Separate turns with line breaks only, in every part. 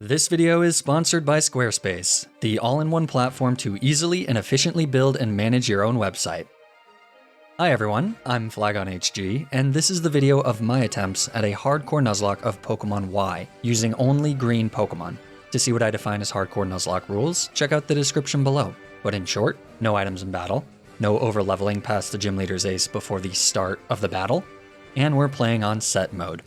This video is sponsored by Squarespace, the all-in-one platform to easily and efficiently build and manage your own website. Hi everyone, I'm FlagonHG, and this is the video of my attempts at a hardcore Nuzlocke of Pokémon Y, using only green Pokémon. To see what I define as Hardcore Nuzlocke Rules, check out the description below. But in short, no items in battle, no overleveling past the gym leader's ace before the start of the battle, and we're playing on set mode.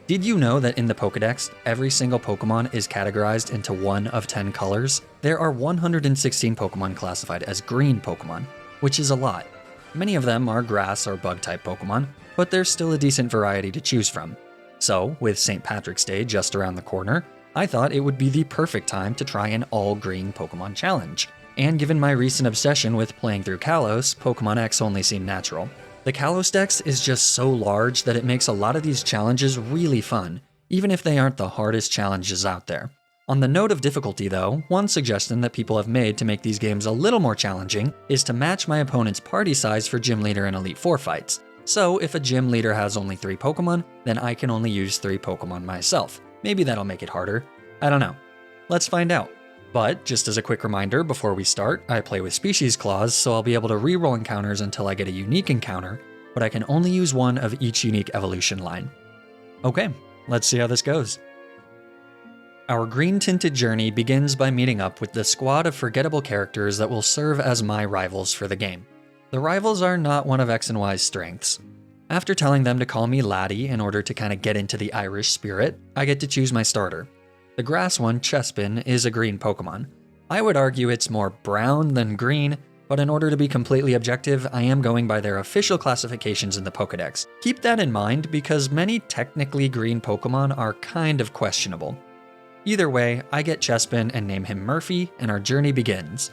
Did you know that in the Pokédex, every single Pokémon is categorized into one of 10 colors? There are 116 Pokémon classified as green Pokémon, which is a lot. Many of them are grass or bug-type Pokémon, but there's still a decent variety to choose from. So, with St. Patrick's Day just around the corner, I thought it would be the perfect time to try an all-green Pokémon challenge. And given my recent obsession with playing through Kalos, Pokémon X only seemed natural. The Kalos Dex is just so large that it makes a lot of these challenges really fun, even if they aren't the hardest challenges out there. On the note of difficulty though, one suggestion that people have made to make these games a little more challenging is to match my opponent's party size for Gym Leader and Elite Four fights. So if a Gym Leader has only 3 Pokémon, then I can only use 3 Pokémon myself. Maybe that'll make it harder. I don't know. Let's find out. But, just as a quick reminder before we start, I play with Species Clause, so I'll be able to reroll encounters until I get a unique encounter, but I can only use one of each unique evolution line. Okay, let's see how this goes. Our green-tinted journey begins by meeting up with the squad of forgettable characters that will serve as my rivals for the game. The rivals are not one of X and Y's strengths. After telling them to call me Laddie in order to kind of get into the Irish spirit, I get to choose my starter. The grass one, Chespin, is a green Pokémon. I would argue it's more brown than green, but in order to be completely objective, I am going by their official classifications in the Pokédex. Keep that in mind because many technically green Pokémon are kind of questionable. Either way, I get Chespin and name him Murphy, and our journey begins.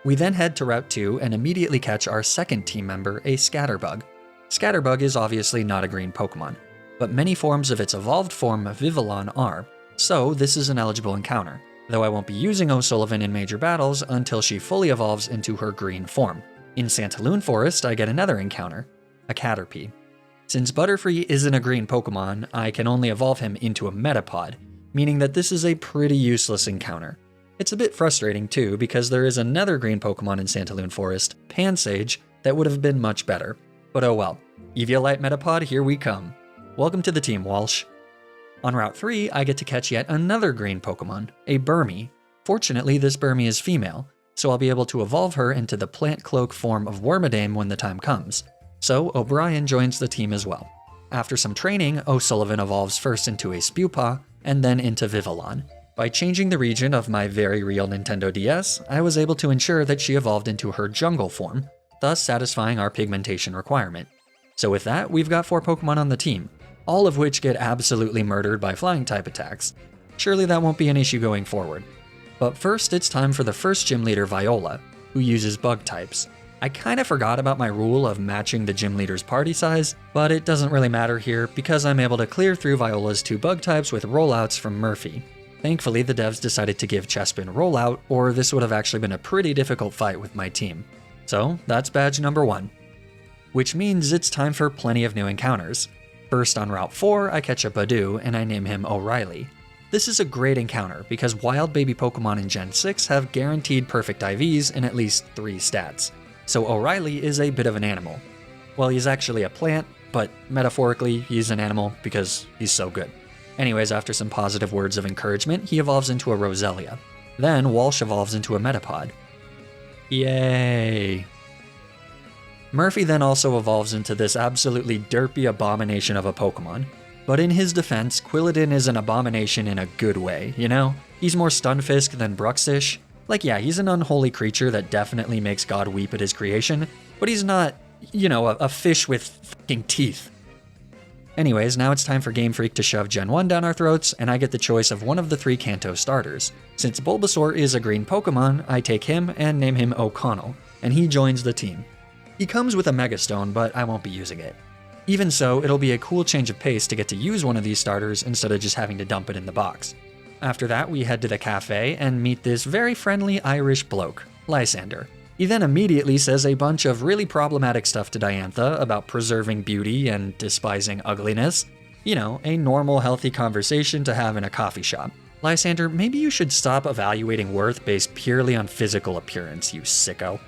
We then head to Route 2 and immediately catch our second team member, a Scatterbug. Scatterbug is obviously not a green Pokémon, but many forms of its evolved form, Vivillon, are. So this is an eligible encounter, though I won't be using O'Sullivan in major battles until she fully evolves into her green form. In Santaloon Forest, I get another encounter, a Caterpie. Since Butterfree isn't a green Pokémon, I can only evolve him into a Metapod, meaning that this is a pretty useless encounter. It's a bit frustrating too, because there is another green Pokémon in Santaloon Forest, Pansage, that would have been much better. But oh well. Eviolite Metapod, here we come. Welcome to the team, Walsh. On Route 3, I get to catch yet another green Pokémon, a Burmy. Fortunately, this Burmy is female, so I'll be able to evolve her into the plant cloak form of Wormadam when the time comes. So O'Brien joins the team as well. After some training, O'Sullivan evolves first into a Spewpaw, and then into Vivillon. By changing the region of my very real Nintendo DS, I was able to ensure that she evolved into her jungle form, thus satisfying our pigmentation requirement. So with that, we've got 4 Pokémon on the team, all of which get absolutely murdered by flying type attacks. Surely that won't be an issue going forward. But first, it's time for the first gym leader, Viola, who uses bug types. I kinda forgot about my rule of matching the gym leader's party size, but it doesn't really matter here because I'm able to clear through Viola's 2 bug types with rollouts from Murphy. Thankfully, the devs decided to give Chespin rollout, or this would have actually been a pretty difficult fight with my team. So that's badge number 1. Which means it's time for plenty of new encounters. First on Route 4, I catch a Badoo, and I name him O'Reilly. This is a great encounter because wild baby Pokemon in Gen 6 have guaranteed perfect IVs in at least 3 stats. So O'Reilly is a bit of an animal. Well, he's actually a plant, but metaphorically, he's an animal because he's so good. Anyways, after some positive words of encouragement, he evolves into a Roselia. Then Walsh evolves into a Metapod. Yay! Murphy then also evolves into this absolutely derpy abomination of a Pokemon. But in his defense, Quilladin is an abomination in a good way, you know? He's more Stunfisk than Bruxish. Like yeah, he's an unholy creature that definitely makes God weep at his creation, but he's not, you know, a fish with fucking teeth. Anyways, now it's time for Game Freak to shove Gen 1 down our throats, and I get the choice of one of the 3 Kanto starters. Since Bulbasaur is a green Pokemon, I take him and name him O'Connell, and he joins the team. He comes with a Megastone, but I won't be using it. Even so, it'll be a cool change of pace to get to use one of these starters instead of just having to dump it in the box. After that, we head to the cafe and meet this very friendly Irish bloke, Lysander. He then immediately says a bunch of really problematic stuff to Diantha about preserving beauty and despising ugliness. You know, a normal, healthy conversation to have in a coffee shop. Lysander, maybe you should stop evaluating worth based purely on physical appearance, you sicko.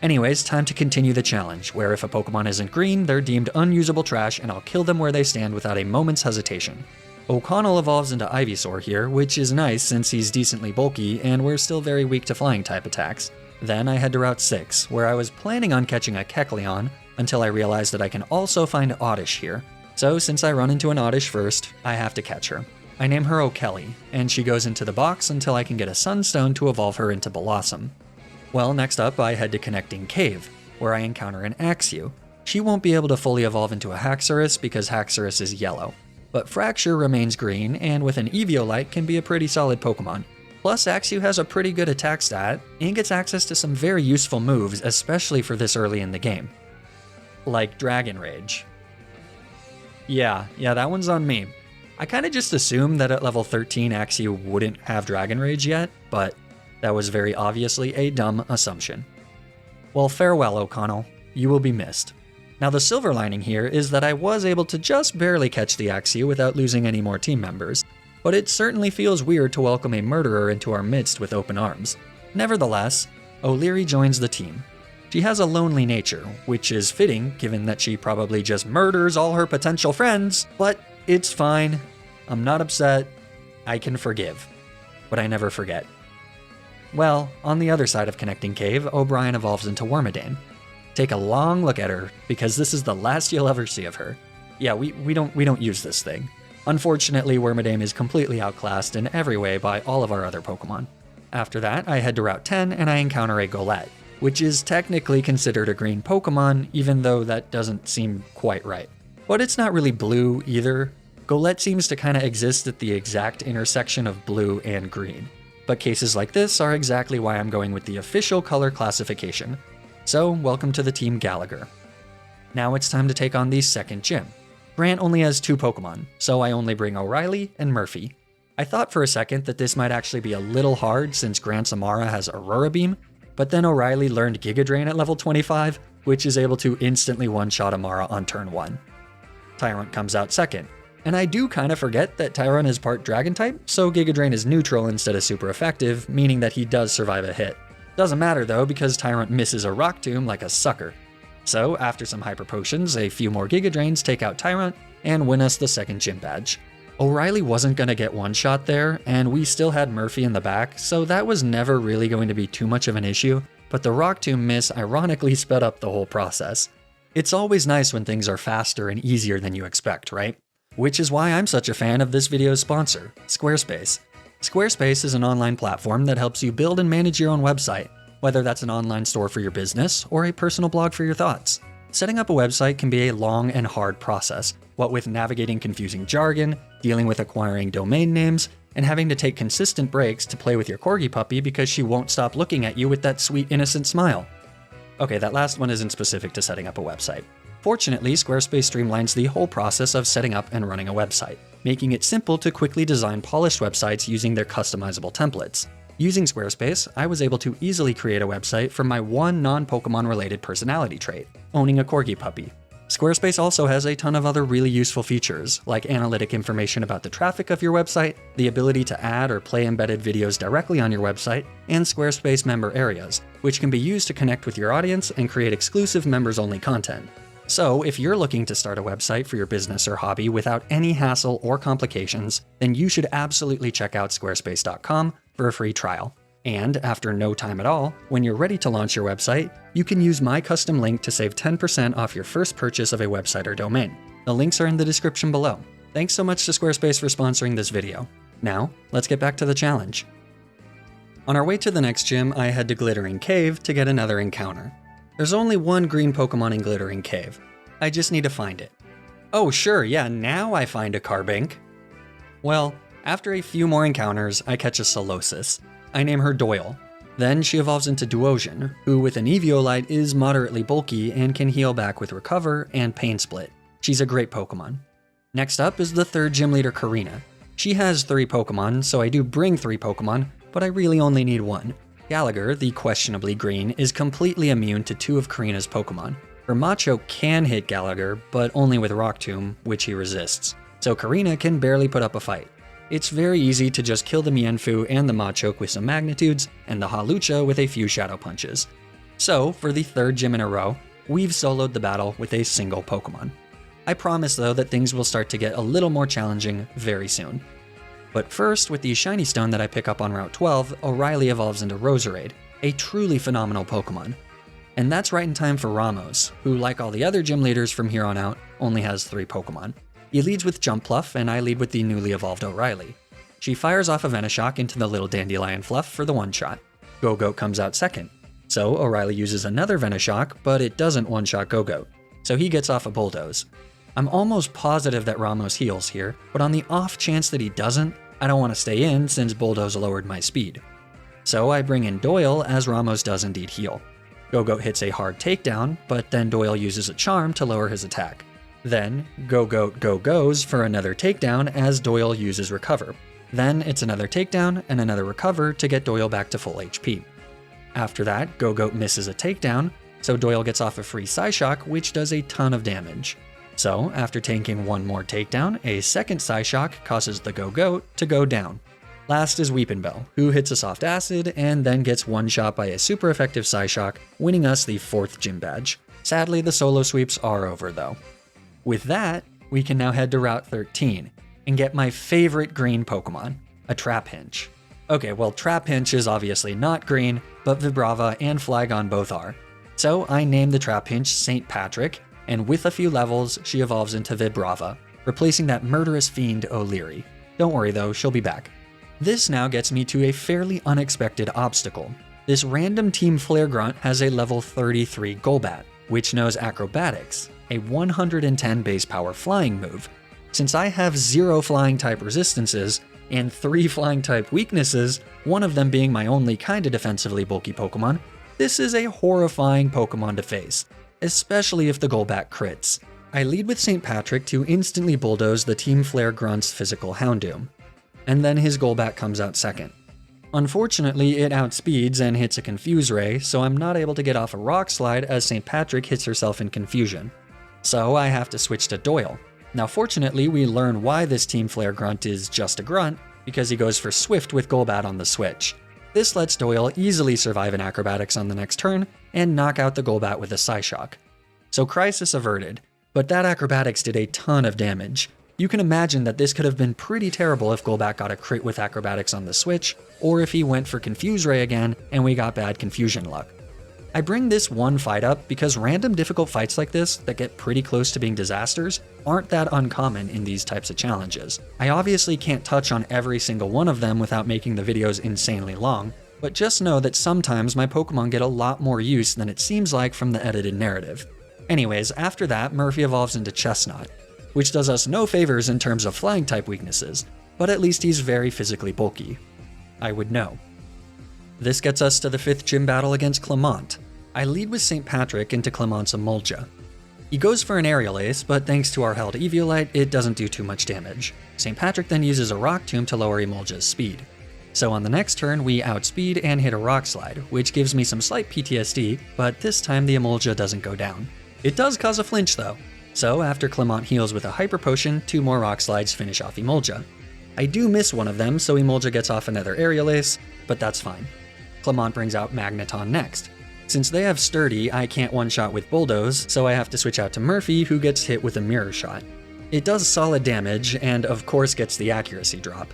Anyways, time to continue the challenge, where if a Pokemon isn't green, they're deemed unusable trash and I'll kill them where they stand without a moment's hesitation. O'Connell evolves into Ivysaur here, which is nice since he's decently bulky and we're still very weak to flying type attacks. Then I head to Route 6, where I was planning on catching a Kecleon, until I realized that I can also find Oddish here. So since I run into an Oddish first, I have to catch her. I name her O'Kelly, and she goes into the box until I can get a Sunstone to evolve her into Blossom. Well, next up I head to Connecting Cave, where I encounter an Axew. She won't be able to fully evolve into a Haxorus because Haxorus is yellow, but Fracture remains green and with an Eviolite can be a pretty solid Pokemon. Plus Axew has a pretty good attack stat and gets access to some very useful moves, especially for this early in the game. Like Dragon Rage. Yeah, that one's on me. I kinda just assumed that at level 13 Axew wouldn't have Dragon Rage yet, but that was very obviously a dumb assumption. Well, farewell, O'Connell. You will be missed. Now the silver lining here is that I was able to just barely catch the Axew without losing any more team members, but it certainly feels weird to welcome a murderer into our midst with open arms. Nevertheless, O'Leary joins the team. She has a lonely nature, which is fitting given that she probably just murders all her potential friends, but it's fine. I'm not upset. I can forgive. But I never forget. Well, on the other side of Connecting Cave, O'Brien evolves into Wormadam. Take a long look at her, because this is the last you'll ever see of her. Yeah, we don't use this thing. Unfortunately, Wormadam is completely outclassed in every way by all of our other Pokemon. After that, I head to Route 10 and I encounter a Golett, which is technically considered a green Pokemon, even though that doesn't seem quite right. But it's not really blue either. Golett seems to kinda exist at the exact intersection of blue and green. But cases like this are exactly why I'm going with the official color classification. So, welcome to the Team Gallagher. Now it's time to take on the second gym. Grant only has 2 Pokemon, so I only bring O'Reilly and Murphy. I thought for a second that this might actually be a little hard since Grant's Amara has Aurora Beam, but then O'Reilly learned Giga Drain at level 25, which is able to instantly one-shot Amara on turn 1. Tyrant comes out second, and I do kinda forget that Tyrant is part Dragon type, so Giga Drain is neutral instead of super effective, meaning that he does survive a hit. Doesn't matter though, because Tyrant misses a Rock Tomb like a sucker. So after some Hyper Potions, a few more Giga Drains take out Tyrant and win us the second gym badge. O'Reilly wasn't gonna get one shot there, and we still had Murphy in the back, so that was never really going to be too much of an issue, but the Rock Tomb miss ironically sped up the whole process. It's always nice when things are faster and easier than you expect, right? Which is why I'm such a fan of this video's sponsor, Squarespace. Squarespace is an online platform that helps you build and manage your own website, whether that's an online store for your business or a personal blog for your thoughts. Setting up a website can be a long and hard process, what with navigating confusing jargon, dealing with acquiring domain names, and having to take consistent breaks to play with your corgi puppy because she won't stop looking at you with that sweet innocent smile. Okay, that last one isn't specific to setting up a website. Fortunately, Squarespace streamlines the whole process of setting up and running a website, making it simple to quickly design polished websites using their customizable templates. Using Squarespace, I was able to easily create a website for my one non-Pokemon related personality trait, owning a corgi puppy. Squarespace also has a ton of other really useful features, like analytic information about the traffic of your website, the ability to add or play embedded videos directly on your website, and Squarespace member areas, which can be used to connect with your audience and create exclusive members-only content. So, if you're looking to start a website for your business or hobby without any hassle or complications, then you should absolutely check out squarespace.com for a free trial. And after no time at all, when you're ready to launch your website, you can use my custom link to save 10% off your first purchase of a website or domain. The links are in the description below. Thanks so much to Squarespace for sponsoring this video. Now, let's get back to the challenge. On our way to the next gym, I head to Glittering Cave to get another encounter. There's only one green Pokemon in Glittering Cave. I just need to find it. Oh sure, yeah, now I find a Carbink. Well, after a few more encounters, I catch a Solosis. I name her Doyle. Then she evolves into Duosian, who with an Eviolite is moderately bulky and can heal back with Recover and Pain Split. She's a great Pokemon. Next up is the third gym leader, Karina. She has 3 Pokemon, so I do bring 3 Pokemon, but I really only need 1. Gallagher, the questionably green, is completely immune to 2 of Karina's Pokemon. Her Macho can hit Gallagher, but only with Rock Tomb, which he resists, so Karina can barely put up a fight. it's very easy to just kill the Mienfoo and the Machoke with some magnitudes, and the Hawlucha with a few shadow punches. So, for the third gym in a row, we've soloed the battle with a single Pokemon. I promise though that things will start to get a little more challenging very soon. But first, with the Shiny Stone that I pick up on Route 12, O'Reilly evolves into Roserade, a truly phenomenal Pokemon. And that's right in time for Ramos, who like all the other gym leaders from here on out, only has 3 Pokemon. He leads with Jumpluff, and I lead with the newly evolved O'Reilly. She fires off a Venoshock into the little Dandelion Fluff for the one-shot. Go-Goat comes out second. So O'Reilly uses another Venoshock, but it doesn't one-shot Go-Goat, so he gets off a Bulldoze. I'm almost positive that Ramos heals here, but on the off chance that he doesn't, I don't want to stay in since Bulldoze lowered my speed. So I bring in Doyle as Ramos does indeed heal. Go-Goat hits a hard takedown, but then Doyle uses a charm to lower his attack. Then Go-Goat go-goes for another takedown as Doyle uses Recover. Then it's another takedown and another Recover to get Doyle back to full HP. After that, Go-Goat misses a takedown, so Doyle gets off a free Psyshock, which does a ton of damage. So, after taking one more takedown, a second Psyshock causes the Go-Goat to go down. Last is Weepinbell, who hits a Soft Acid and then gets one-shot by a super effective Psyshock, winning us the 4th gym badge. Sadly, the solo sweeps are over though. With that, we can now head to Route 13 and get my favorite green Pokemon, a Trapinch. Okay, well Trapinch is obviously not green, but Vibrava and Flygon both are. So I named the Trapinch St. Patrick, and with a few levels, she evolves into Vibrava, replacing that murderous fiend O'Leary. Don't worry though, she'll be back. This now gets me to a fairly unexpected obstacle. This random Team Flare Grunt has a level 33 Golbat, which knows Acrobatics, a 110 base power flying move. Since I have 0 flying type resistances, and 3 flying type weaknesses, one of them being my only kinda defensively bulky Pokemon, this is a horrifying Pokemon to face, especially if the Golbat crits. I lead with St. Patrick to instantly bulldoze the Team Flare Grunt's physical Houndoom, and then his Golbat comes out second. Unfortunately, it outspeeds and hits a Confuse Ray, so I'm not able to get off a Rock Slide as St. Patrick hits herself in confusion. So I have to switch to Doyle. Now fortunately, we learn why this Team Flare Grunt is just a grunt, because he goes for Swift with Golbat on the switch. This lets Doyle easily survive an Acrobatics on the next turn, and knock out the Golbat with a Psyshock. So crisis averted, but that Acrobatics did a ton of damage. You can imagine that this could have been pretty terrible if Golbat got a crit with Acrobatics on the switch, or if he went for Confuse Ray again and we got bad confusion luck. I bring this one fight up because random difficult fights like this that get pretty close to being disasters aren't that uncommon in these types of challenges. I obviously can't touch on every single one of them without making the videos insanely long, but just know that sometimes my Pokemon get a lot more use than it seems like from the edited narrative. Anyways, after that, Murphy evolves into Chestnut, which does us no favors in terms of flying type weaknesses, but at least he's very physically bulky. I would know. This gets us to the 5th gym battle against Clement. I lead with St. Patrick into Clement's Emolga. He goes for an Aerial Ace, but thanks to our held Eviolite, it doesn't do too much damage. St. Patrick then uses a Rock Tomb to lower Emolga's speed. So on the next turn, we outspeed and hit a Rock Slide, which gives me some slight PTSD, but this time the Emolga doesn't go down. It does cause a flinch though. So after Clement heals with a Hyper Potion, 2 more Rock Slides finish off Emolga. I do miss one of them, so Emolga gets off another Aerial Ace, but that's fine. Clement brings out Magneton next. Since they have Sturdy, I can't one-shot with Bulldoze, so I have to switch out to Murphy, who gets hit with a Mirror Shot. It does solid damage, and of course gets the accuracy drop.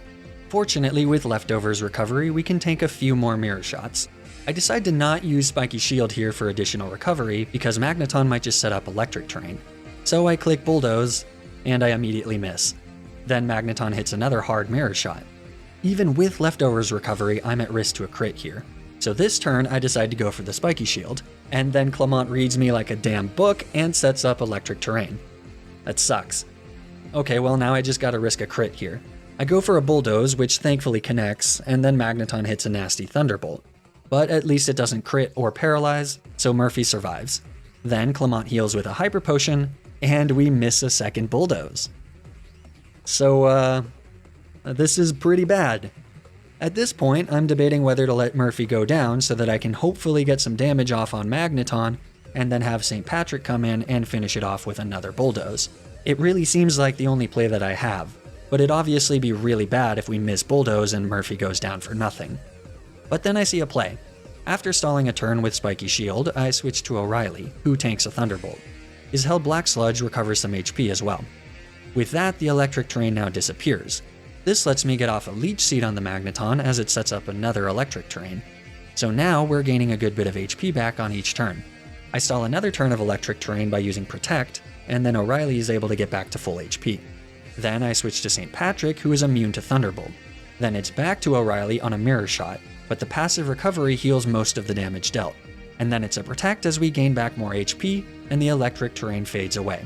Fortunately, with Leftovers recovery, we can take a few more Mirror Shots. I decide to not use Spiky Shield here for additional recovery, because Magneton might just set up Electric Terrain. So I click Bulldoze, and I immediately miss. Then Magneton hits another hard Mirror Shot. Even with Leftovers recovery, I'm at risk to a crit here. So this turn, I decide to go for the Spiky Shield, and then Clement reads me like a damn book and sets up Electric Terrain. That sucks. Okay, well now I just gotta risk a crit here. I go for a Bulldoze, which thankfully connects, and then Magneton hits a nasty Thunderbolt. But at least it doesn't crit or paralyze, so Murphy survives. Then Clement heals with a Hyper Potion, and we miss a second Bulldoze. So, this is pretty bad. At this point, I'm debating whether to let Murphy go down so that I can hopefully get some damage off on Magneton, and then have St. Patrick come in and finish it off with another Bulldoze. It really seems like the only play that I have. but it'd obviously be really bad if we miss Bulldoze and Murphy goes down for nothing. But then I see a play. After stalling a turn with Spiky Shield, I switch to O'Reilly, who tanks a Thunderbolt. His Held Black Sludge recovers some HP as well. With that, the electric terrain now disappears. This lets me get off a Leech Seed on the Magneton as it sets up another electric terrain. So now we're gaining a good bit of HP back on each turn. I stall another turn of electric terrain by using Protect, and then O'Reilly is able to get back to full HP. Then I switch to St. Patrick, who is immune to Thunderbolt. Then it's back to O'Reilly on a Mirror Shot, but the passive recovery heals most of the damage dealt. And then it's a Protect as we gain back more HP, and the electric terrain fades away.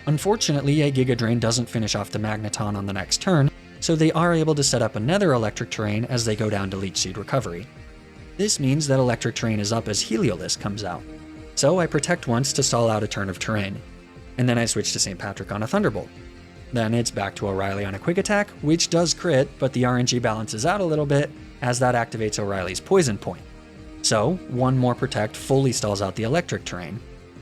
Unfortunately, a Giga Drain doesn't finish off the Magneton on the next turn, so they are able to set up another electric terrain as they go down to Leech Seed recovery. This means that electric terrain is up as Heliolisk comes out. So I Protect once to stall out a turn of terrain. And then I switch to St. Patrick on a Thunderbolt. Then it's back to O'Reilly on a Quick Attack, which does crit, but the RNG balances out a little bit as that activates O'Reilly's Poison Point. So, one more Protect fully stalls out the electric terrain.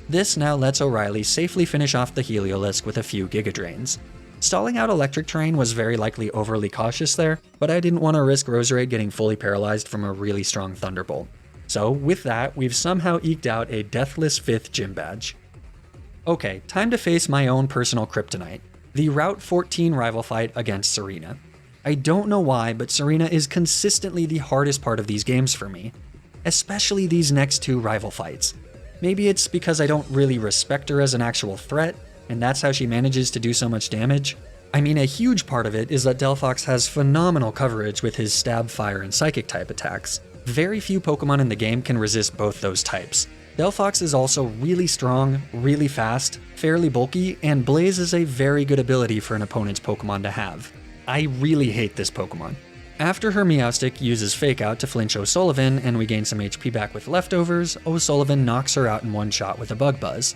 This now lets O'Reilly safely finish off the Heliolisk with a few Giga Drains. Stalling out electric terrain was very likely overly cautious there, but I didn't want to risk Roserade getting fully paralyzed from a really strong Thunderbolt. So with that, we've somehow eked out a deathless 5th gym badge. Okay, time to face my own personal kryptonite, the Route 14 rival fight against Serena. I don't know why, but Serena is consistently the hardest part of these games for me, especially these next two rival fights. Maybe it's because I don't really respect her as an actual threat, and that's how she manages to do so much damage. I mean, a huge part of it is that Delphox has phenomenal coverage with his Stab, Fire, and Psychic type attacks. Very few Pokemon in the game can resist both those types. Delphox is also really strong, really fast, fairly bulky, and Blaze is a very good ability for an opponent's Pokemon to have. I really hate this Pokemon. After her Meowstic uses Fake Out to flinch O'Sullivan and we gain some HP back with leftovers, O'Sullivan knocks her out in one shot with a Bug Buzz.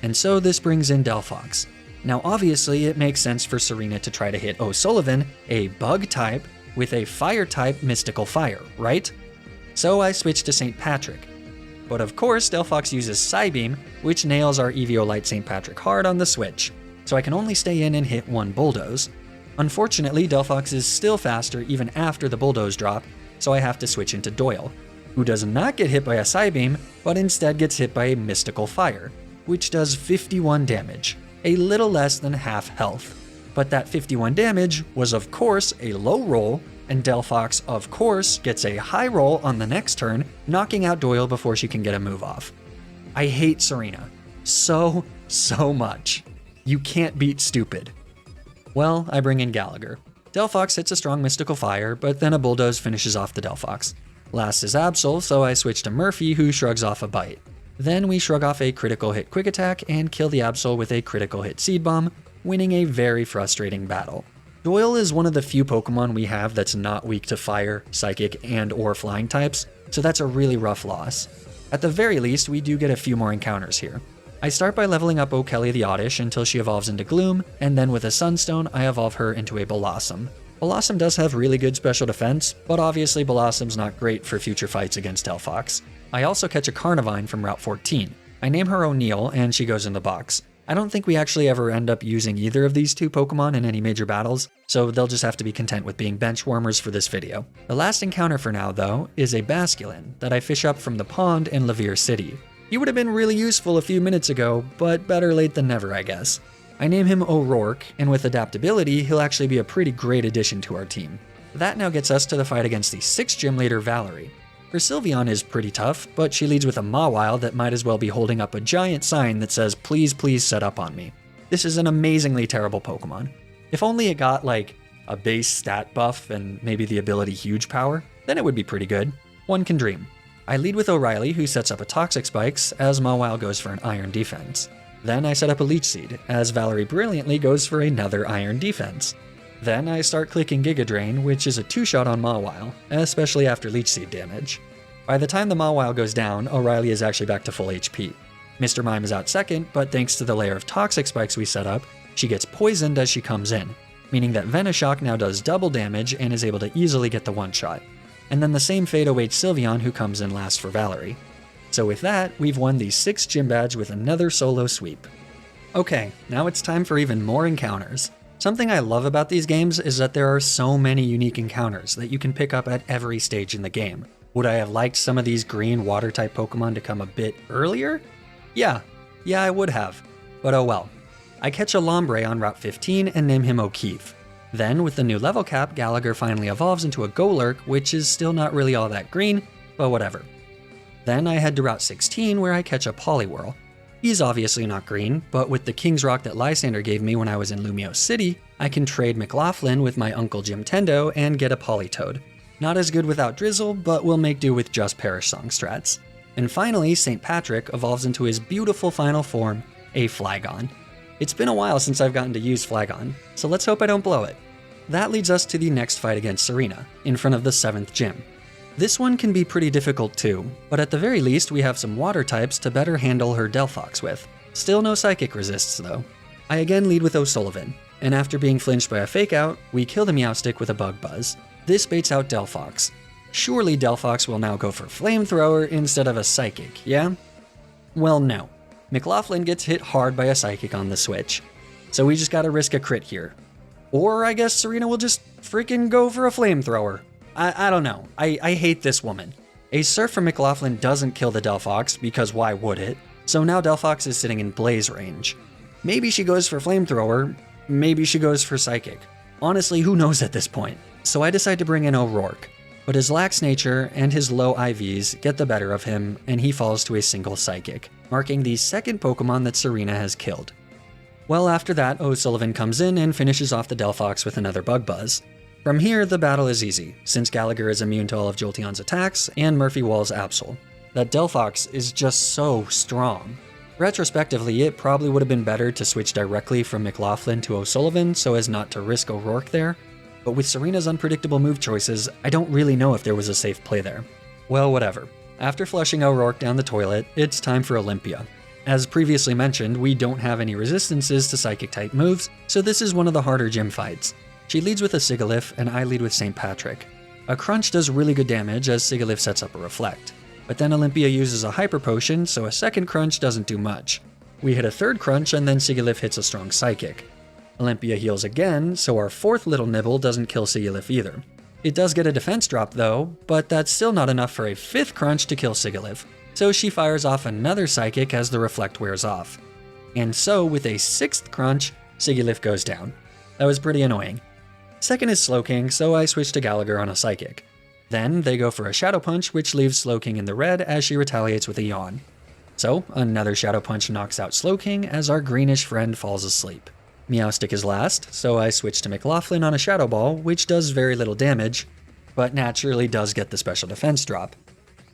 And so this brings in Delphox. Now obviously it makes sense for Serena to try to hit O'Sullivan, a Bug type, with a Fire type Mystical Fire, right? So I switch to St. Patrick. But of course Delphox uses Psybeam, which nails our Eviolite St. Patrick hard on the switch, so I can only stay in and hit one Bulldoze. Unfortunately, Delphox is still faster even after the Bulldoze drop, so I have to switch into Doyle, who does not get hit by a Psybeam, but instead gets hit by a Mystical Fire, which does 51 damage, a little less than half health. But that 51 damage was of course a low roll, and Delphox of course gets a high roll on the next turn, knocking out Doyle before she can get a move off. I hate Serena so much. You can't beat stupid. Well, I bring in Gallagher. Delphox hits a strong Mystical Fire, but then a Bulldoze finishes off the Delphox. Last is Absol, so I switch to Murphy, who shrugs off a Bite. Then we shrug off a critical hit Quick Attack and kill the Absol with a critical hit Seed Bomb, winning a very frustrating battle. Doyle is one of the few Pokemon we have that's not weak to Fire, Psychic, and/or Flying types, so that's a really rough loss. At the very least, we do get a few more encounters here. I start by leveling up O'Kelly the Oddish until she evolves into Gloom, and then with a Sunstone, I evolve her into a Blossom. Blossom does have really good special defense, but obviously Blossom's not great for future fights against Delphox. I also catch a Carnivine from Route 14. I name her O'Neil, and she goes in the box. I don't think we actually ever end up using either of these two Pokemon in any major battles, so they'll just have to be content with being bench warmers for this video. The last encounter for now, though, is a Basculin that I fish up from the pond in Lavier City. He would have been really useful a few minutes ago, but better late than never, I guess. I name him O'Rourke, and with adaptability, he'll actually be a pretty great addition to our team. That now gets us to the fight against the 6th gym leader, Valerie. Her Sylveon is pretty tough, but she leads with a Mawile that might as well be holding up a giant sign that says, "Please, please set up on me." This is an amazingly terrible Pokemon. If only it got, like, a base stat buff and maybe the ability Huge Power, then it would be pretty good. One can dream. I lead with O'Reilly, who sets up a Toxic Spikes, as Mawile goes for an Iron Defense. Then I set up a Leech Seed, as Valerie brilliantly goes for another Iron Defense. Then I start clicking Giga Drain, which is a 2-shot on Mawile, especially after Leech Seed damage. By the time the Mawile goes down, O'Reilly is actually back to full HP. Mr. Mime is out second, but thanks to the layer of Toxic Spikes we set up, she gets poisoned as she comes in, meaning that Venoshock now does double damage and is able to easily get the 1-shot. And then the same fate awaits Sylveon, who comes in last for Valerie. So with that, we've won the 6th gym badge with another solo sweep. Okay, now it's time for even more encounters. Something I love about these games is that there are so many unique encounters that you can pick up at every stage in the game. Would I have liked some of these green water-type Pokemon to come a bit earlier? Yeah, I would have. But oh well. I catch a Lombre on Route 15 and name him O'Keefe. Then, with the new level cap, Gallagher finally evolves into a Golurk, which is still not really all that green, but whatever. Then I head to Route 16 where I catch a Poliwhirl. He's obviously not green, but with the King's Rock that Lysander gave me when I was in Lumio City, I can trade McLaughlin with my Uncle Jim Tendo and get a Politoed. Not as good without Drizzle, but we'll make do with just Perish Song strats. And finally, St. Patrick evolves into his beautiful final form, a Flygon. It's been a while since I've gotten to use Flygon, so let's hope I don't blow it. That leads us to the next fight against Serena, in front of the 7th gym. This one can be pretty difficult too, but at the very least we have some water types to better handle her Delphox with. Still no psychic resists though. I again lead with O'Sullivan, and after being flinched by a fake out, we kill the Meowstic with a Bug Buzz. This baits out Delphox. Surely Delphox will now go for Flamethrower instead of a Psychic, yeah? Well, no. McLaughlin gets hit hard by a Psychic on the switch, so we just gotta risk a crit here. Or I guess Serena will just freaking go for a Flamethrower. I don't know. I hate this woman. A Surf from McLaughlin doesn't kill the Delphox, because why would it? So now Delphox is sitting in Blaze range. Maybe she goes for Flamethrower, maybe she goes for Psychic. Honestly, who knows at this point? So I decide to bring in O'Rourke, but his lax nature and his low IVs get the better of him, and he falls to a single Psychic, marking the second Pokemon that Serena has killed. Well, after that, O'Sullivan comes in and finishes off the Delphox with another Bug Buzz. From here, the battle is easy, since Gallagher is immune to all of Jolteon's attacks, and Murphy Wall's Absol. That Delphox is just so strong. Retrospectively, it probably would have been better to switch directly from McLaughlin to O'Sullivan so as not to risk O'Rourke there, but with Serena's unpredictable move choices, I don't really know if there was a safe play there. Well, whatever. After flushing O'Rourke down the toilet, it's time for Olympia. As previously mentioned, we don't have any resistances to Psychic-type moves, so this is one of the harder gym fights. She leads with a Sigilyph, and I lead with St. Patrick. A Crunch does really good damage as Sigilyph sets up a Reflect. But then Olympia uses a Hyper Potion, so a second Crunch doesn't do much. We hit a third Crunch, and then Sigilyph hits a strong Psychic. Olympia heals again, so our fourth Little Nibble doesn't kill Sigilyph either. It does get a defense drop though, but that's still not enough for a fifth Crunch to kill Sigilyph, so she fires off another Psychic as the Reflect wears off. And so, with a sixth Crunch, Sigilyph goes down. That was pretty annoying. Second is Slowking, so I switch to Gallagher on a Psychic. Then they go for a Shadow Punch, which leaves Slowking in the red as she retaliates with a Yawn. So another Shadow Punch knocks out Slowking as our greenish friend falls asleep. Meowstic is last, so I switch to McLaughlin on a Shadow Ball, which does very little damage, but naturally does get the special defense drop.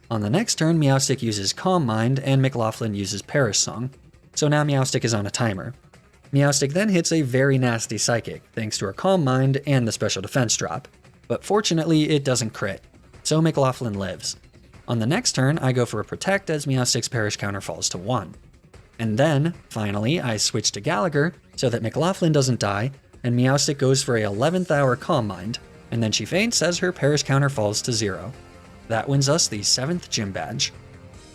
On the next turn, Meowstic uses Calm Mind and McLaughlin uses Perish Song, so now Meowstic is on a timer. Meowstic then hits a very nasty Psychic, thanks to her Calm Mind and the special defense drop. But fortunately, it doesn't crit, so McLaughlin lives. On the next turn, I go for a Protect as Meowstic's Perish counter falls to 1. And then, finally, I switch to Gallagher so that McLaughlin doesn't die, and Meowstic goes for a 11th hour Calm Mind, and then she faints as her Perish counter falls to 0. That wins us the 7th gym badge.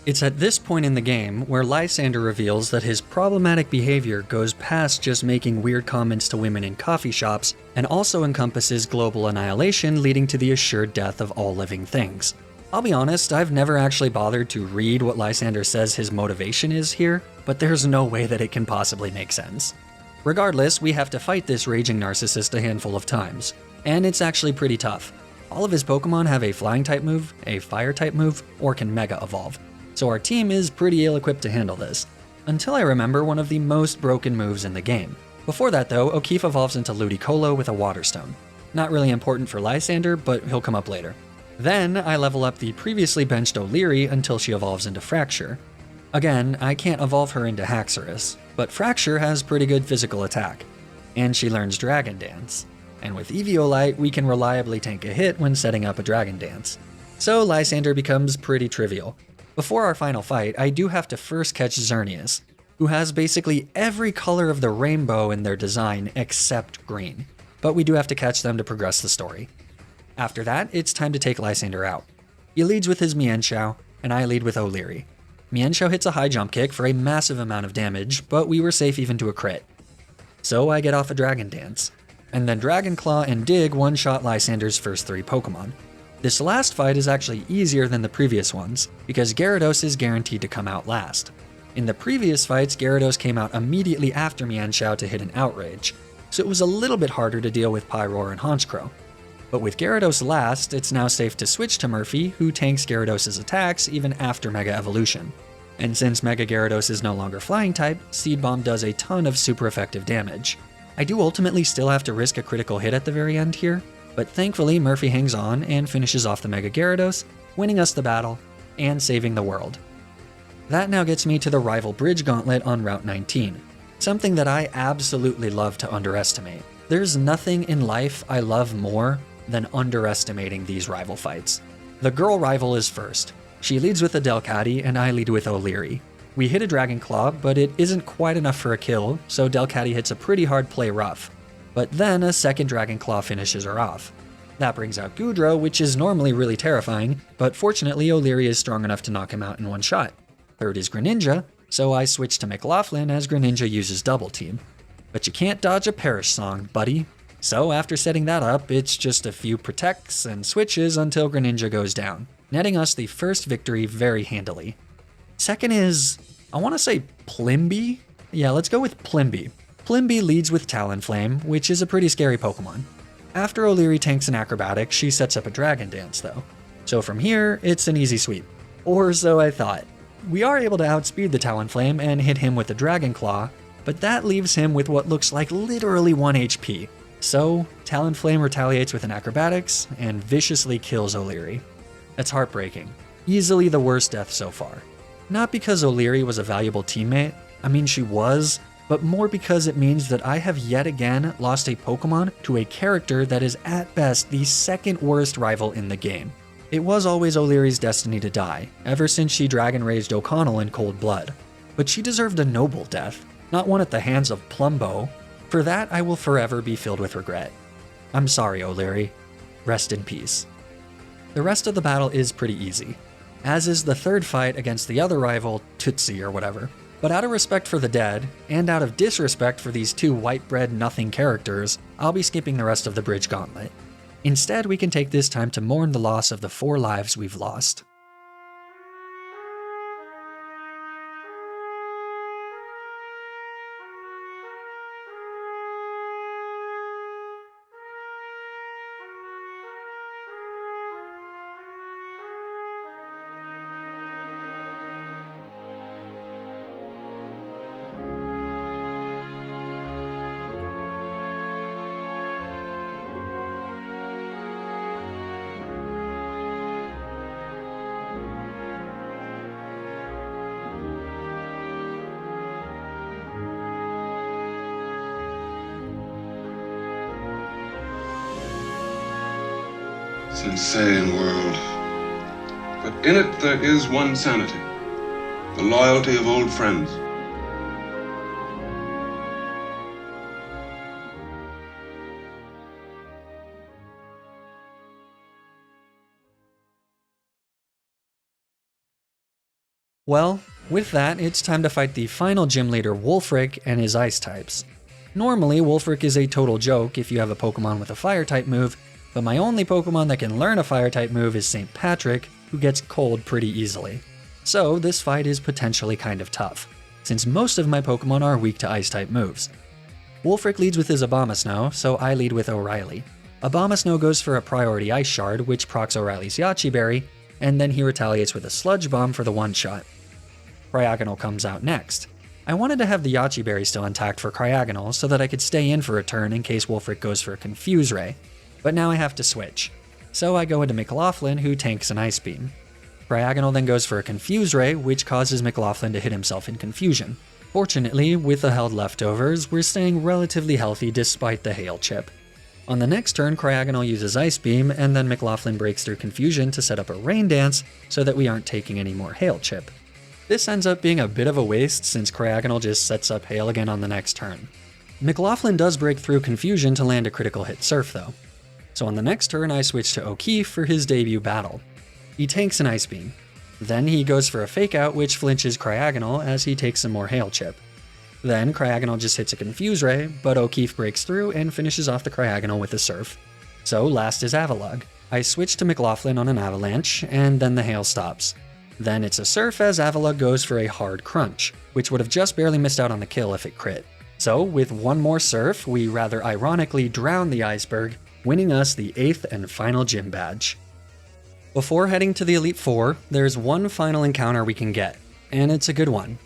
It's at this point in the game where Lysander reveals that his problematic behavior goes past just making weird comments to women in coffee shops, and also encompasses global annihilation leading to the assured death of all living things. I'll be honest, I've never actually bothered to read what Lysander says his motivation is here, but there's no way that it can possibly make sense. Regardless, we have to fight this raging narcissist a handful of times, and it's actually pretty tough. All of his Pokemon have a Flying type move, a Fire type move, or can Mega Evolve, so our team is pretty ill-equipped to handle this. Until I remember one of the most broken moves in the game. Before that though, O'Keefe evolves into Ludicolo with a Water Stone. Not really important for Lysander, but he'll come up later. Then, I level up the previously benched O'Leary until she evolves into Fracture. Again, I can't evolve her into Haxorus, but Fracture has pretty good physical attack. And she learns Dragon Dance. And with Eviolite, we can reliably tank a hit when setting up a Dragon Dance. So Lysander becomes pretty trivial. Before our final fight, I do have to first catch Xerneas, who has basically every color of the rainbow in their design except green. But we do have to catch them to progress the story. After that, it's time to take Lysander out. He leads with his Mienshao, and I lead with O'Leary. Mienshao hits a high jump kick for a massive amount of damage, but we were safe even to a crit. So I get off a Dragon Dance. and then Dragon Claw and Dig one-shot Lysander's first 3 Pokemon. This last fight is actually easier than the previous ones, because Gyarados is guaranteed to come out last. In the previous fights, Gyarados came out immediately after Mienshao to hit an Outrage, so it was a little bit harder to deal with Pyroar and Honchkrow. But with Gyarados last, it's now safe to switch to Murphy, who tanks Gyarados' attacks even after Mega Evolution. And since Mega Gyarados is no longer Flying type, Seed Bomb does a ton of super effective damage. I do ultimately still have to risk a critical hit at the very end here, but thankfully Murphy hangs on and finishes off the Mega Gyarados, winning us the battle, and saving the world. That now gets me to the Rival Bridge Gauntlet on Route 19, something that I absolutely love to underestimate. There's nothing in life I love more than underestimating these rival fights. The girl rival is first. She leads with a Delcatty and I lead with O'Leary. We hit a Dragon Claw, but it isn't quite enough for a kill, so Delcatty hits a pretty hard play rough. But then a second Dragon Claw finishes her off. That brings out Goodrow, which is normally really terrifying, but fortunately O'Leary is strong enough to knock him out in one shot. Third is Greninja, so I switch to McLaughlin as Greninja uses Double Team. But you can't dodge a Perish Song, buddy. So after setting that up, it's just a few protects and switches until Greninja goes down, netting us the first victory very handily. Second is, I want to say Plimby? Yeah, let's go with Plimby. Plimby leads with Talonflame, which is a pretty scary Pokemon. After O'Leary tanks an Acrobatic, she sets up a Dragon Dance though. So from here, it's an easy sweep. Or so I thought. We are able to outspeed the Talonflame and hit him with the Dragon Claw, but that leaves him with what looks like literally 1 HP. So, Talonflame retaliates with an Acrobatics and viciously kills O'Leary. That's heartbreaking. Easily the worst death so far. Not because O'Leary was a valuable teammate, I mean she was, but more because it means that I have yet again lost a Pokemon to a character that is at best the second worst rival in the game. It was always O'Leary's destiny to die, ever since she Dragon Raged O'Connell in cold blood. But she deserved a noble death, not one at the hands of Plumbo. For that, I will forever be filled with regret. I'm sorry, O'Leary. Rest in peace. The rest of the battle is pretty easy, as is the third fight against the other rival, Tootsie or whatever. But out of respect for the dead, and out of disrespect for these 2 white-bread nothing characters, I'll be skipping the rest of the Bridge Gauntlet. Instead, we can take this time to mourn the loss of the 4 lives we've lost.
It's an insane world. But in it there is one sanity. The loyalty of old friends.
Well, with that, it's time to fight the final gym leader Wulfric and his ice types. Normally, Wulfric is a total joke if you have a Pokemon with a fire type move, but my only Pokemon that can learn a fire type move is St. Patrick, who gets cold pretty easily. So this fight is potentially kind of tough, since most of my Pokemon are weak to ice type moves. Wulfric leads with his Abomasnow, so I lead with O'Reilly. Abomasnow goes for a priority Ice Shard, which procs O'Reilly's Yache Berry, and then he retaliates with a Sludge Bomb for the one-shot. Cryogonal comes out next. I wanted to have the Yache Berry still intact for Cryogonal so that I could stay in for a turn in case Wulfric goes for a Confuse Ray, but now I have to switch. So I go into McLaughlin, who tanks an Ice Beam. Cryogonal then goes for a Confuse Ray, which causes McLaughlin to hit himself in confusion. Fortunately, with the held leftovers, we're staying relatively healthy despite the Hail Chip. On the next turn, Cryogonal uses Ice Beam, and then McLaughlin breaks through confusion to set up a Rain Dance so that we aren't taking any more Hail Chip. This ends up being a bit of a waste since Cryogonal just sets up Hail again on the next turn. McLaughlin does break through confusion to land a critical hit Surf though. So on the next turn, I switch to O'Keefe for his debut battle. He tanks an Ice Beam. Then he goes for a Fake Out, which flinches Cryogonal as he takes some more Hail Chip. Then Cryogonal just hits a Confuse Ray, but O'Keefe breaks through and finishes off the Cryogonal with a Surf. So last is Avalugg. I switch to McLaughlin on an Avalanche, and then the hail stops. Then it's a Surf as Avalugg goes for a Hard Crunch, which would have just barely missed out on the kill if it crit. So with one more Surf, we rather ironically drown the Iceberg, winning us the 8th and final gym badge. Before heading to the Elite Four, there's one final encounter we can get, and it's a good one.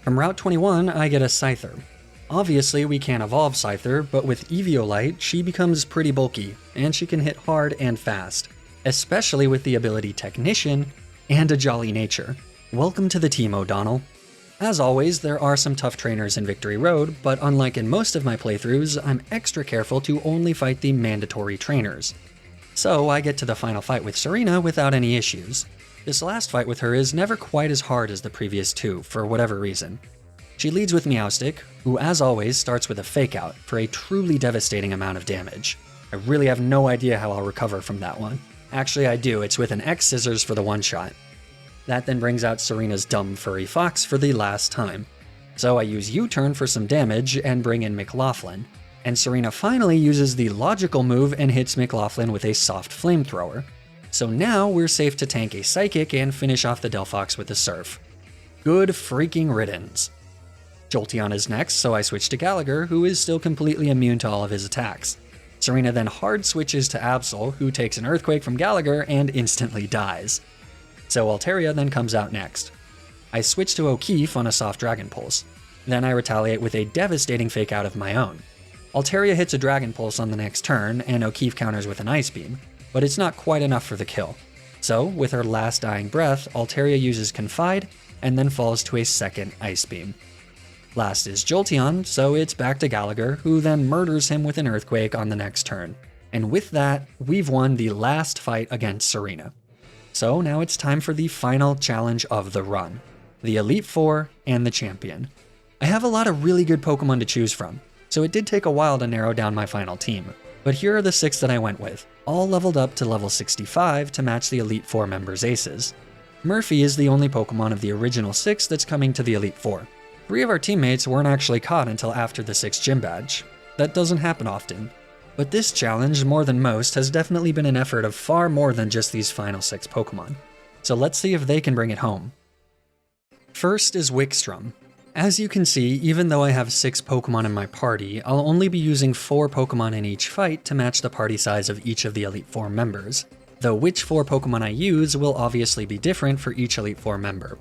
From Route 21, I get a Scyther. Obviously, we can't evolve Scyther, but with Eviolite, she becomes pretty bulky, and she can hit hard and fast, especially with the ability Technician and a jolly nature. Welcome to the team, O'Donnell. As always, there are some tough trainers in Victory Road, but unlike in most of my playthroughs, I'm extra careful to only fight the mandatory trainers. So I get to the final fight with Serena without any issues. This last fight with her is never quite as hard as the previous two, for whatever reason. She leads with Meowstic, who as always starts with a Fake Out for a truly devastating amount of damage. I really have no idea how I'll recover from that one. Actually I do, it's with an X Scissors for the one-shot. That then brings out Serena's dumb furry fox for the last time. So I use U-turn for some damage and bring in McLaughlin. And Serena finally uses the logical move and hits McLaughlin with a soft flamethrower. So now we're safe to tank a Psychic and finish off the Delphox with a Surf. Good freaking riddance. Jolteon is next, so I switch to Gallagher, who is still completely immune to all of his attacks. Serena then hard switches to Absol, who takes an Earthquake from Gallagher and instantly dies. So Altaria then comes out next. I switch to O'Keefe on a soft Dragon Pulse. Then I retaliate with a devastating Fake Out of my own. Altaria hits a Dragon Pulse on the next turn, and O'Keefe counters with an Ice Beam, but it's not quite enough for the kill. So, with her last dying breath, Altaria uses Confide, and then falls to a second Ice Beam. Last is Jolteon, so it's back to Gallagher, who then murders him with an Earthquake on the next turn. And with that, we've won the last fight against Serena. So now it's time for the final challenge of the run, the Elite Four and the Champion. I have a lot of really good Pokemon to choose from, so it did take a while to narrow down my final team. But here are the 6 that I went with, all leveled up to level 65 to match the Elite Four members' aces. Murphy is the only Pokemon of the original 6 that's coming to the Elite Four. 3 of our teammates weren't actually caught until after the 6th gym badge. That doesn't happen often. But this challenge, more than most, has definitely been an effort of far more than just these final 6 Pokemon. So let's see if they can bring it home. First is Wikstrom. As you can see, even though I have 6 Pokemon in my party, I'll only be using 4 Pokemon in each fight to match the party size of each of the Elite Four members, though which 4 Pokemon I use will obviously be different for each Elite Four member.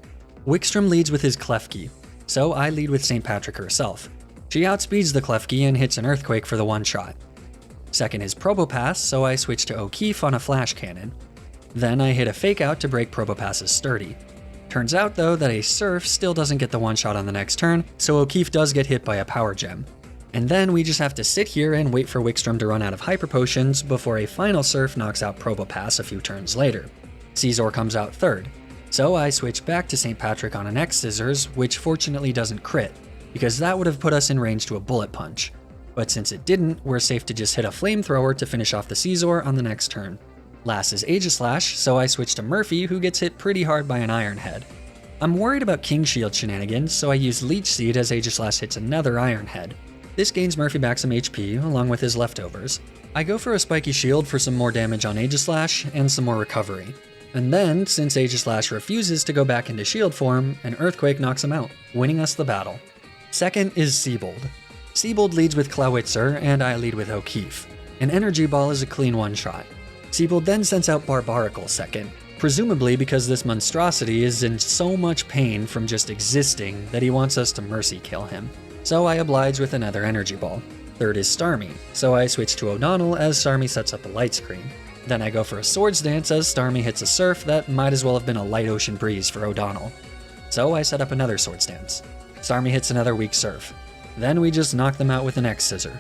Wikstrom leads with his Klefki, so I lead with St. Patrick herself. She outspeeds the Klefki and hits an Earthquake for the one-shot. Second is Probopass, so I switch to O'Keefe on a Flash Cannon. Then I hit a Fake Out to break Probopass's Sturdy. Turns out though that a Surf still doesn't get the one-shot on the next turn, so O'Keefe does get hit by a Power Gem. And then we just have to sit here and wait for Wikstrom to run out of Hyper Potions before a final Surf knocks out Probopass a few turns later. Scizor comes out third, so I switch back to St. Patrick on an X Scissors, which fortunately doesn't crit, because that would have put us in range to a Bullet Punch. But since it didn't, we're safe to just hit a Flamethrower to finish off the Scizor on the next turn. Last is Aegislash, so I switch to Murphy, who gets hit pretty hard by an Iron Head. I'm worried about King Shield shenanigans, so I use Leech Seed as Aegislash hits another Iron Head. This gains Murphy back some HP, along with his leftovers. I go for a Spiky Shield for some more damage on Aegislash, and some more recovery. And then, since Aegislash refuses to go back into Shield form, an Earthquake knocks him out, winning us the battle. Second is Seabold. Seabold leads with Clawitzer, and I lead with O'Keefe. An Energy Ball is a clean one-shot. Seabold then sends out Barbaracle second, presumably because this monstrosity is in so much pain from just existing that he wants us to mercy kill him. So I oblige with another Energy Ball. Third is Starmie, so I switch to O'Donnell as Starmie sets up a Light Screen. Then I go for a Swords Dance as Starmie hits a Surf that might as well have been a Light Ocean Breeze for O'Donnell. So I set up another Swords Dance. Starmie hits another weak Surf. Then we just knock them out with an X Scissor.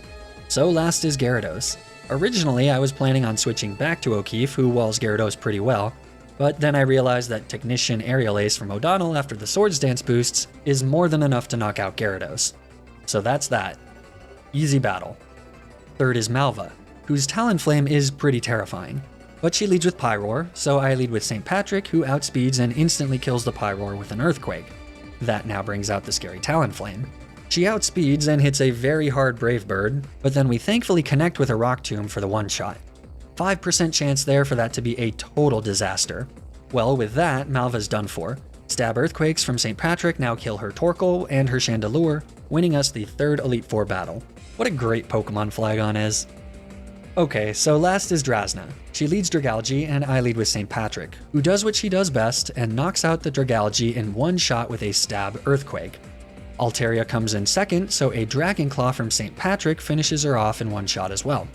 So last is Gyarados. Originally I was planning on switching back to O'Keefe, who walls Gyarados pretty well, but then I realized that Technician Aerial Ace from O'Donnell after the Swords Dance boosts is more than enough to knock out Gyarados. So that's that. Easy battle. Third is Malva, whose Talonflame is pretty terrifying, but she leads with Pyroar, so I lead with St. Patrick, who outspeeds and instantly kills the Pyroar with an Earthquake. That now brings out the scary Talonflame. She outspeeds and hits a very hard Brave Bird, but then we thankfully connect with a Rock Tomb for the one-shot. 5% chance there for that to be a total disaster. Well, with that, Malva's done for. Stab Earthquakes from St. Patrick now kill her Torkoal and her Chandelure, winning us the 3rd Elite Four battle. What a great Pokemon Flagon is. Okay, so last is Drasna. She leads Dragalge and I lead with St. Patrick, who does what she does best and knocks out the Dragalge in one shot with a Stab Earthquake. Altaria comes in second, so a Dragon Claw from St. Patrick finishes her off in one shot as well.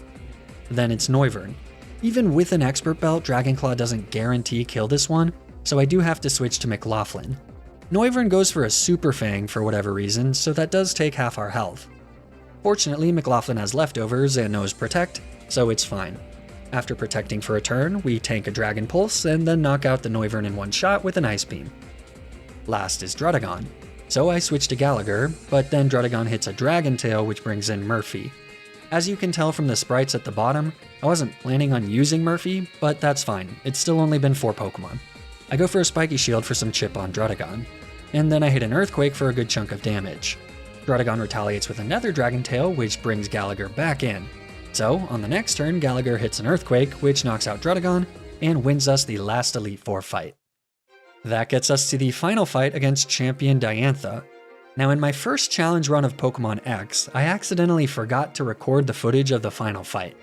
Then it's Noivern. Even with an Expert Belt, Dragon Claw doesn't guarantee kill this one, so I do have to switch to McLaughlin. Noivern goes for a Super Fang for whatever reason, so that does take half our health. Fortunately, McLaughlin has leftovers and knows Protect, so it's fine. After protecting for a turn, we tank a Dragon Pulse and then knock out the Noivern in one shot with an Ice Beam. Last is Druddigon. So I switch to Gallagher, but then Druddigon hits a Dragon Tail which brings in Murphy. As you can tell from the sprites at the bottom, I wasn't planning on using Murphy, but that's fine, it's still only been 4 Pokemon. I go for a Spiky Shield for some chip on Druddigon, and then I hit an Earthquake for a good chunk of damage. Druddigon retaliates with another Dragon Tail, which brings Gallagher back in. So, on the next turn, Gallagher hits an Earthquake, which knocks out Druddigon, and wins us the last Elite Four fight. That gets us to the final fight against Champion Diantha. Now in my first challenge run of Pokémon X, I accidentally forgot to record the footage of the final fight.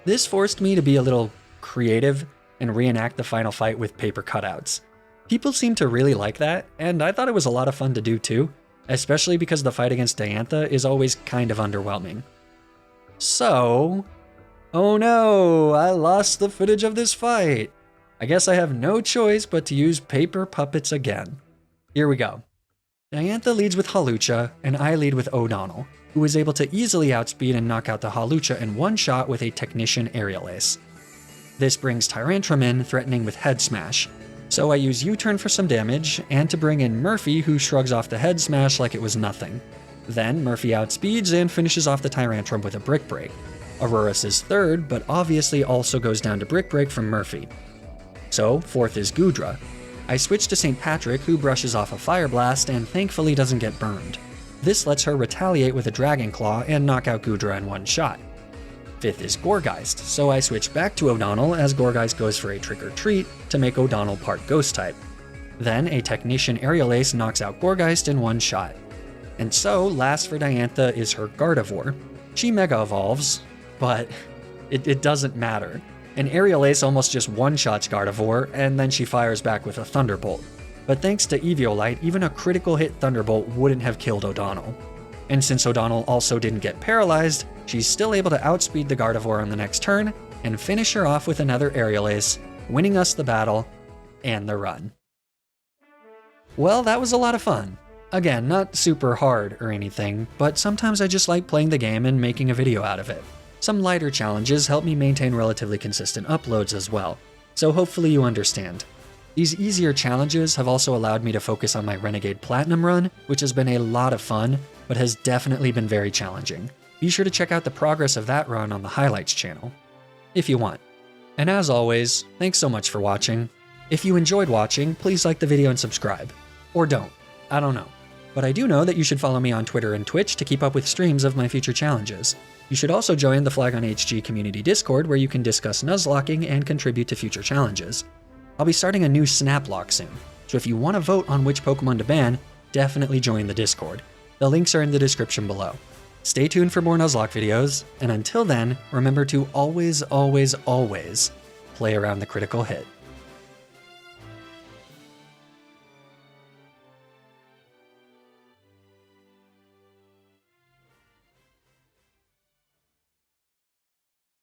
This forced me to be a little creative and reenact the final fight with paper cutouts. People seem to really like that, and I thought it was a lot of fun to do too, especially because the fight against Diantha is always kind of underwhelming. So... oh no, I lost the footage of this fight! I guess I have no choice but to use paper puppets again. Here we go. Diantha leads with Hawlucha, and I lead with O'Donnell, who is able to easily outspeed and knock out the Hawlucha in one shot with a Technician Aerial Ace. This brings Tyrantrum in, threatening with Head Smash, so I use U-turn for some damage, and to bring in Murphy, who shrugs off the Head Smash like it was nothing. Then Murphy outspeeds and finishes off the Tyrantrum with a Brick Break. Aurorus is third, but obviously also goes down to Brick Break from Murphy. So, fourth is Goodra. I switch to St. Patrick, who brushes off a Fire Blast and thankfully doesn't get burned. This lets her retaliate with a Dragon Claw and knock out Goodra in one shot. Fifth is Gourgeist, so I switch back to O'Donnell as Gourgeist goes for a Trick or Treat to make O'Donnell part Ghost type. Then a Technician Aerial Ace knocks out Gourgeist in one shot. And so, last for Diantha is her Gardevoir. She Mega Evolves, but it doesn't matter. An Aerial Ace almost just one-shots Gardevoir, and then she fires back with a Thunderbolt. But thanks to Eviolite, even a critical hit Thunderbolt wouldn't have killed O'Donnell. And since O'Donnell also didn't get paralyzed, she's still able to outspeed the Gardevoir on the next turn, and finish her off with another Aerial Ace, winning us the battle, and the run. Well, that was a lot of fun. Again, not super hard or anything, but sometimes I just like playing the game and making a video out of it. Some lighter challenges help me maintain relatively consistent uploads as well, so hopefully you understand. These easier challenges have also allowed me to focus on my Renegade Platinum run, which has been a lot of fun, but has definitely been very challenging. Be sure to check out the progress of that run on the Highlights channel, if you want. And as always, thanks so much for watching. If you enjoyed watching, please like the video and subscribe. Or don't, I don't know. But I do know that you should follow me on Twitter and Twitch to keep up with streams of my future challenges. You should also join the Flagon HG community Discord where you can discuss Nuzlocking and contribute to future challenges. I'll be starting a new Snaplock soon, so if you want to vote on which Pokemon to ban, definitely join the Discord. The links are in the description below. Stay tuned for more Nuzlocke videos, and until then, remember to always, always, always play around the critical hit.